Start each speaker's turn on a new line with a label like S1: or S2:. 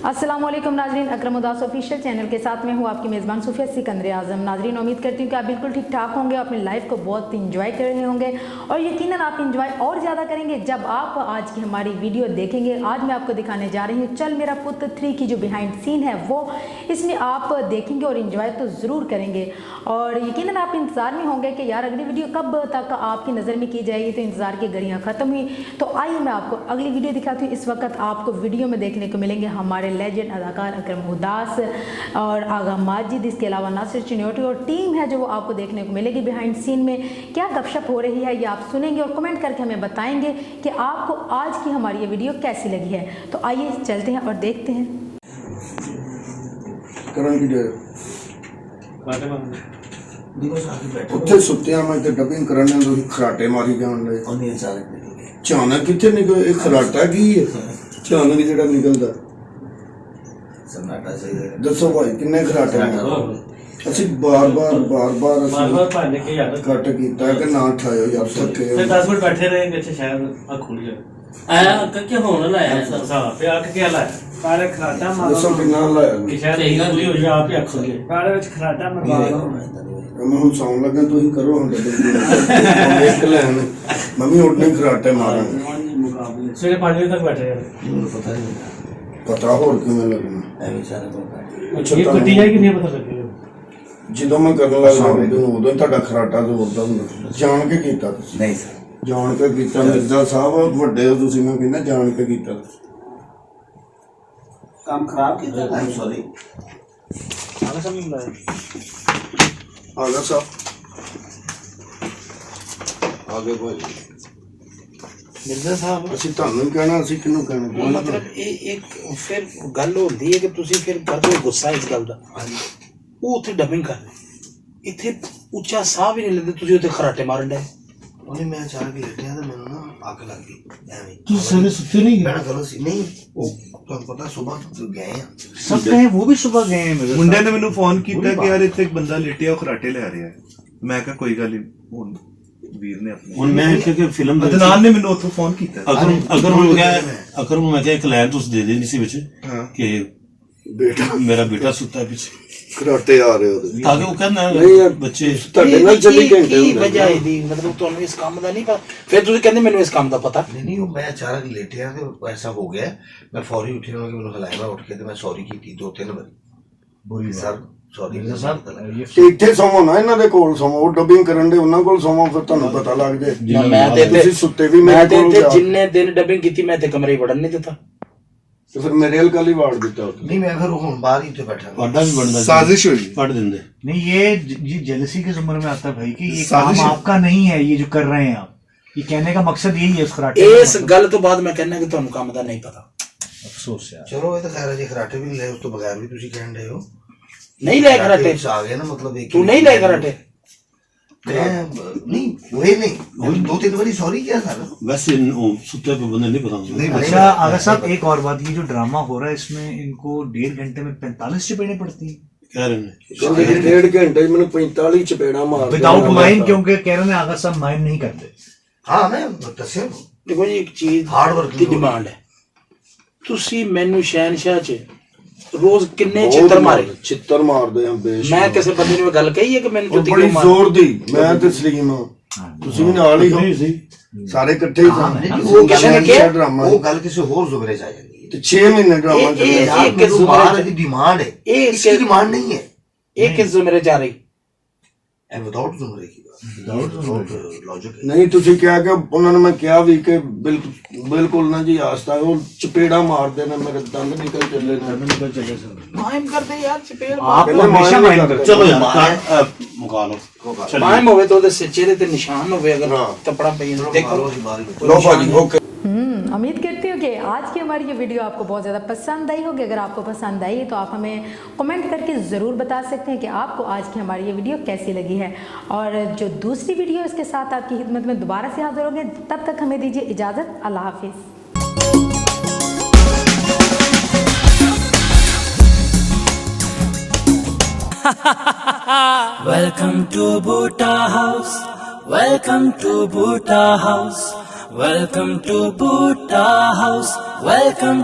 S1: अस्सलामुअलैकुम नाजरीन, अकरम उदास ऑफिशियल चैनल के साथ में हूँ आपकी मेज़बान सूफिया सिकंदर आज़म। नाजरीन, उम्मीद करती हूँ कि आप बिल्कुल ठीक ठाक होंगे, अपनी लाइफ को बहुत इंजॉय कर रहे होंगे और यकीनन आप इंजॉय और ज़्यादा करेंगे जब आप आज की हमारी वीडियो देखेंगे। आज मैं आपको दिखाने जा रही हूँ चल मेरा पुत 3 की जो बिहाइंड सीन है वो इसमें आप देखेंगे और इन्जॉय तो ज़रूर करेंगे और यकीनन आप इंतज़ार में होंगे कि यार अगली वीडियो कब तक आपकी नज़र में की जाएगी। तो इंतज़ार की घड़ियाँ ख़त्म हुई, तो आइए मैं आपको अगली वीडियो दिखाती हूँ। इस वक्त आपको वीडियो में देखने को मिलेंगे हमारे लेजेंड अदाकार अकरम उदास और आगा माजिद, इसके अलावा नासिर चिन्योटी और टीम है जो वो आपको देखने को मिलेगी। बिहाइंड सीन में क्या गपशप हो रही है ये आप सुनेंगे और कमेंट करके हमें बताएंगे कि आपको आज की हमारी ये वीडियो कैसी लगी है। तो आइए चलते हैं और देखते हैं।
S2: ਉੱਥੇ ਸੁੱਤਿਆ ਮੈਂ ਤੇ ਡਬਿੰਗ ਕਰਨ ਨੇ ਤੁਸੀਂ ਖਰਾਟੇ ਮਾਰੀ ਜਾਣ ਦੇ ਉਹਨੇ ਅਚਾਨਕ ਕਿੱਥੇ ਨਿਕਲ ਇਹ ਖਰਾਟਾ ਕੀ ਹੈ ਅਚਾਨਕ ਜਿਹੜਾ ਨਿਕਲਦਾ ਸਨਾਟਾ ਸਹੀ ਦੱਸੋ ਭਾਈ ਕਿੰਨੇ ਖਰਾਟੇ ਅਸੀਂ ਬਾਰ-ਬਾਰ
S3: ਭੰਨ ਕੇ ਯਾਰ
S2: ਕੱਟ ਕੀਤਾ ਕਿ ਨਾ ਠਾਇਓ ਯਾਰ ਥੱਕੇ
S3: ਫਿਰ 10 ਮਿੰਟ ਬੈਠੇ ਰਹੇ ਇੱਥੇ ਸ਼ਾਇਦ ਆ ਖੁੱਲ ਗਿਆ
S4: ਆਇਆ ਕਿ ਹੁਣ ਲਾਇਆ
S3: ਹਾਂ ਫਿਰ ਅੱਖ ਕੇ ਲਾਇਆ ਕਾਲੇ ਖਰਾਟਾ ਮਾਰੋ
S2: ਦੱਸੋ ਕਿੰਨਾ ਲਾਇਆ
S3: ਕਿ ਸ਼ਾਇਦ ਇਹ ਗੱਲ ਹੋ ਜਾ ਆਪ ਹੀ ਅੱਖ ਖੁੱਲ ਗਿਆ ਕਾਲੇ ਵਿੱਚ ਖਰਾਟਾ ਮਰਵਾ ਦੋ
S2: ਮੈਂ ਹੁਣ ਸੌਣ ਲੱਗਾ ਤੁਸੀਂ ਕਰੋ ਹੁਣ ਇੱਕ ਲੈਣ ਮੰਮੀ ਉੱਡਨੇ ਖਰਾਟੇ ਮਾਰਾਂਗੇ
S3: ਸਵੇਰੇ 5 ਵਜੇ ਤੱਕ ਬੈਠੇ ਯਾਰ
S2: ਮੈਨੂੰ ਪਤਾ ਨਹੀਂ ਪਤਾ ਹੋਰ ਕਿਵੇਂ ਲੱਗਣਾ ਐਵੇਂ ਸਾਰੇ ਤੋਂ
S3: ਇਹ ਕੁੱਟੀ ਹੈ ਕਿ ਨਹੀਂ ਪਤਾ ਲੱਗੇਗਾ
S2: ਜਦੋਂ ਮੈਂ ਕਰਨ ਲੱਗਾ ਉਦੋਂ ਹੀ ਤੁਹਾਡਾ ਖਰਾਟਾ ਜ਼ੋਰਦਾ ਹੁੰਦਾ ਜਾਣ ਕੇ ਕੀਤਾ ਤੁਸੀਂ
S4: ਨਹੀਂ ਸਰ
S2: ਜਾਣ ਕੇ ਕੀਤਾ ਮਿਰਜ਼ਾ ਸਾਹਿਬ ਵੱਡੇ ਹੋ ਤੁਸੀਂ ਮੈਂ ਕਹਿੰਦਾ ਜਾਣ ਕੇ ਕੀਤਾ
S3: ਕੰਮ ਖਰਾਬ ਕੀਤਾ
S2: ਆਈ ਸੌਰੀ
S3: ਆਲਾ ਸਮਝ ਲਾਇਆ
S2: ਆਗਾ ਸਾਹਿਬ ਆਗੇ ਭਾਈ
S3: ਮਿਰਜ਼ਾ ਸਾਹਿਬ
S2: ਅਸੀਂ ਤੁਹਾਨੂੰ ਕਹਿਣਾ ਅਸੀਂ ਕਿਹਨੂੰ ਕਹਿਣਾ
S5: मतलब एक फिर गल होती है कि तुसी फिर करदे हो गुस्सा इस गल दा ਉਹ ਉੱਥੇ ਡਬਿੰਗ ਕਰ ਰਹੇ ਇੱਥੇ ਉੱਚਾ ਸਾਹ ਵੀ ਨਹੀਂ ਲੈਂਦੇ ਤੁਸੀਂ ਉੱਥੇ ਖਰਾਟੇ ਮਾਰਨ ਡਏ
S6: ਉਹਨੇ ਮੈਂ ਚਾਹ ਕੇ ਲੇਟਿਆ ਤੇ ਮੈਨੂੰ ਨਾ ਅੱਗ ਲੱਗ ਗਈ ਐਵੇਂ
S3: ਤੂੰ ਸਵੇਰੇ ਸੁੱਤੇ ਨਹੀਂ
S6: ਮੈਂ ਗੱਲ ਸੀ ਨਹੀਂ ਉਹ ਤੁਹਾਨੂੰ ਪਤਾ ਸਵੇਰ ਤੋਂ ਗਏ ਆ
S5: ਸਭ ਕਹੇ ਉਹ ਵੀ ਸਵੇਰ ਗਏ हैं मेरे
S7: ਮੁੰਡੇ ਨੇ ਮੈਨੂੰ ਫੋਨ ਕੀਤਾ ਕਿ ਯਾਰ ਇੱਥੇ ਇੱਕ ਬੰਦਾ ਲੇਟਿਆ ਉਹ ਖਰਾਟੇ ਲੈ ਰਿਹਾ ਹੈ। ਮੈਂ ਕਿਹਾ ਕੋਈ ਗੱਲ ਨਹੀਂ ਹੁਣ ਵੀਰ ਨੇ ਆਪਣੇ
S8: ਹੁਣ ਮੈਂ ਕਿ ਫਿਲਮ ਦੇ
S7: ਅਦਨਾਨ ਨੇ ਮੈਨੂੰ ਉੱਥੋਂ ਫੋਨ ਕੀਤਾ
S8: ਅਗਰ ਨੂੰ ਮੈਂ ਕਿਹਾ ਇੱਕ ਲਾਈਨ ਤੁਸੀਂ ਦੇ ਦੇਣੀ ਸੀ ਵਿੱਚ ਕਿ
S2: ਬੇਟਾ
S8: ਮੇਰਾ ਬੇਟਾ ਸੁੱਤਾ ਹੈ ਪਿੱਛੇ
S2: ਖਰਾਟੇ ਆ ਰਹੇ ਉਹਦੇ
S8: ਤਾਂ ਕਿ ਉਹ ਕਹਿੰਦਾ
S2: ਨਹੀਂ ਯਾਰ
S8: ਬੱਚੇ
S2: ਤੁਹਾਡੇ ਨਾਲ 24 ਘੰਟੇ
S5: ਕੀ ਵਜ੍ਹਾ ਹੈ ਦੀ ਮਤਲਬ ਤੁਹਾਨੂੰ ਇਸ ਕੰਮ ਦਾ ਨਹੀਂ ਪਤਾ ਫਿਰ ਤੁਸੀਂ ਕਹਿੰਦੇ ਮੈਨੂੰ ਇਸ ਕੰਮ ਦਾ ਪਤਾ
S6: ਨਹੀਂ ਉਹ ਮੈਂ ਅਚਾਨਕ ਲੇਟਿਆ ਤੇ ਐਸਾ ਹੋ ਗਿਆ ਮੈਂ ਫੌਰੀ ਉੱਠਿਆ ਉਹਨਾਂ ਨੇ ਮੈਨੂੰ ਹਲਾਇਆ ਮੈਂ ਉੱਠ ਕੇ ਤੇ ਮੈਂ ਸੌਰੀ ਕੀਤੀ 2-3 ਵਾਰੀ ਬੁਰੀ ਸਰ ਸੌਰੀ
S2: ਤੇ ਇੱਥੇ ਸੌਂ ਨਾ ਇਹਨਾਂ ਦੇ ਕੋਲ ਸੌਂ ਉਹ ਡਬਿੰਗ ਕਰਨ ਦੇ ਉਹਨਾਂ ਕੋਲ ਸੌਂ ਫਿਰ ਤੁਹਾਨੂੰ ਪਤਾ ਲੱਗ ਜਾਏ
S5: ਮੈਂ ਤੇ
S2: ਤੁਸੀਂ ਸੁੱਤੇ ਵੀ
S5: ਮੈਂ
S2: ਮੇਰੇ
S5: ਤੇ
S2: ਕੋਲ
S5: ਜਿੰਨੇ ਦਿਨ ਡਬਿੰਗ ਕੀਤੀ ਮੈਂ ਤੇ ਕਮਰੇ ਵੜਨ ਨਹੀਂ ਦਿੱਤਾ
S2: ਤੇ ਫਿਰ ਮੇਰੇ ਹਲਕਾ ਲਈ ਵਾੜ ਦਿੱਤਾ
S6: ਨਹੀਂ ਮੈਂ ਫਿਰ ਹੁਣ ਬਾਹਰ ਹੀ ਉੱਥੇ ਬੈਠਾ
S8: ਤੁਹਾਡਾ ਵੀ ਬਣਦਾ
S7: ਸਾਜ਼ਿਸ਼ होगी
S8: पढ़ देंगे
S9: नहीं ये जेलसी के जुमर में आता है भाई कि ये काम आपका नहीं है, ये जो कर रहे हैं आप, ये कहने का मकसद यही है उस खराटे
S5: ਇਸ ਗੱਲ ਤੋਂ ਬਾਅਦ ਮੈਂ ਕਹਿੰਦਾ ਕਿ ਤੁਹਾਨੂੰ ਕੰਮ ਦਾ ਨਹੀਂ ਪਤਾ
S9: अफसोस यार।
S6: ਚਲੋ ਇਹ ਤਾਂ ਖੈਰ ਜੇ ਖਰਾਟੇ ਵੀ ਲੈ ਉਸ ਤੋਂ ਬਗੈਰ ਵੀ ਤੁਸੀਂ ਕਹਿਣ ਰਹੇ ਹੋ
S5: ਨਹੀਂ ਲੈ ਖਰਾਟੇ
S6: ਆ ਗਏ ਨਾ ਮਤਲਬ ਇੱਕ
S5: ਤੂੰ ਨਹੀਂ ਲੈ ਖਰਾਟੇ
S6: ਮੈਂ ਨਹੀਂ ਹੋਏ ਨਹੀਂ ਹੁਣ 2-3 ਵਾਰੀ ਸੌਰੀ ਕਿਹਾ ਸਰ
S8: वैसे सुते पे बंदे नहीं पता
S9: अच्छा आगा साहब, एक और बात, ये जो ड्रामा हो रहा है इसमें इनको 1.5 घंटे में 45 चपेड़े पड़ती हैं
S8: कह रहे हैं
S2: ਡੇਢ ਘੰਟੇ ਮੈਨੂੰ 45 ਚਪੇੜਾ ਮਾਰ
S9: विदाउट माइंड, क्योंकि कह रहे हैं आगा साहब माइंड नहीं करते।
S6: ਹਾਂ ਮੈਂ ਦੱਸਿਆ
S5: ਦੇਖੋ ਜੀ ਇੱਕ ਚੀਜ਼
S6: ਹਾਰਡ ਵਰਕ
S5: ਦੀ ਡਿਮਾਂਡ ਹੈ। ਤੁਸੀਂ ਮੈਨੂੰ ਸ਼ਹਿਨशाह ਚ ਰੋਜ਼ ਕਿੰਨੇ ਚਿੱਤਰ ਮਾਰੇ
S2: ਚਿੱਤਰ ਮਾਰਦੇ ਆ ਬੇਸ਼
S5: ਮੈਂ ਕਿਸੇ ਬੰਦੇ ਨੂੰ ਇਹ ਗੱਲ ਕਹੀ ਹੈ ਕਿ ਮੈਨੂੰ ਜੁੱਤੀ
S2: ਬੜੀ
S5: ਕਿਉਂ ਮਾਰ
S2: ਜ਼ੋਰ ਦੀ ਮੈਂ ਤੇ ਸਲੀਮ ਤੁਸੀਂ ਵੀ ਨਾਲ ਹੀ ਹੋ ਸਾਰੇ ਇਕੱਠੇ ਹੀ ਸਨ
S6: ਉਹ
S5: ਕਿਸੇ ਨੇ ਕਿਹਾ
S2: ਡਰਾਮਾ
S6: ਉਹ ਗੱਲ ਕਿਸੇ ਹੋਰ ਜ਼ੁਬਰੇ ਚ ਆ ਜਾਂਦੀ
S2: ਤੇ 6 ਮਹੀਨੇ ਡਰਾਮਾ ਚੱਲਿਆ
S6: ਹੈ
S5: ਇਹ ਕਿਸ
S6: ਬਾਹਰ ਦੀ ਡਿਮਾਂਡ ਹੈ
S5: ਇਹ
S6: इसकी डिमांड नहीं है
S5: ਇਹ ਕਿਸ ਜ਼ੁਮਰੇ ਜਾ ਰਹੀ
S6: एंड विदाउट जुमरे की बात विदाउट लॉजिक
S2: ਨਹੀਂ ਤੁਸੀਂ ਕਿਹਾ ਕਿ ਉਹਨਾਂ ਨੂੰ ਮੈਂ ਕਿਹਾ ਵੀ ਕਿ ਬਿਲਕੁਲ ਨਾ ਜੀ ਆਸਤਾ ਉਹ ਚਪੇੜਾ ਮਾਰਦੇ ਨੇ ਮੇਰੇ ਦੰਦ ਨਿਕਲ ਚੱਲੇ ਨੇ
S5: ਮਾਇਮ ਕਰਦੇ ਯਾਰ ਚਪੇੜ
S9: आप
S2: पहले
S9: हमेशा
S2: माइंड
S9: माइंड
S2: करते।
S9: करते
S8: चलो यार मुका लो
S5: ਮਾਇਮ ਹੋਵੇ ਤਾਂ ਉਹਦੇ ਚਿਹਰੇ ਤੇ ਨਿਸ਼ਾਨ ਹੋਵੇ ਅਗਰ ਕੱਪੜਾ ਪਈ ਦੇਖੋ
S2: ਲੋ ਭਾਜੀ ਓਕੇ।
S1: उम्मीद करती हूँ कि आज की हमारी ये वीडियो आपको बहुत ज़्यादा पसंद आई होगी। अगर आपको पसंद आई है तो आप हमें कमेंट करके ज़रूर बता सकते हैं कि आपको आज की हमारी ये वीडियो कैसी लगी है और जो दूसरी वीडियो इसके साथ आपकी खिदमत में दोबारा से हाजिर होंगे। तब तक हमें दीजिए इजाज़त। अल्लाह हाफिज़।
S4: Welcome to Bhuta House. Welcome to Bhuta House. Welcome to Bhuta House. Welcome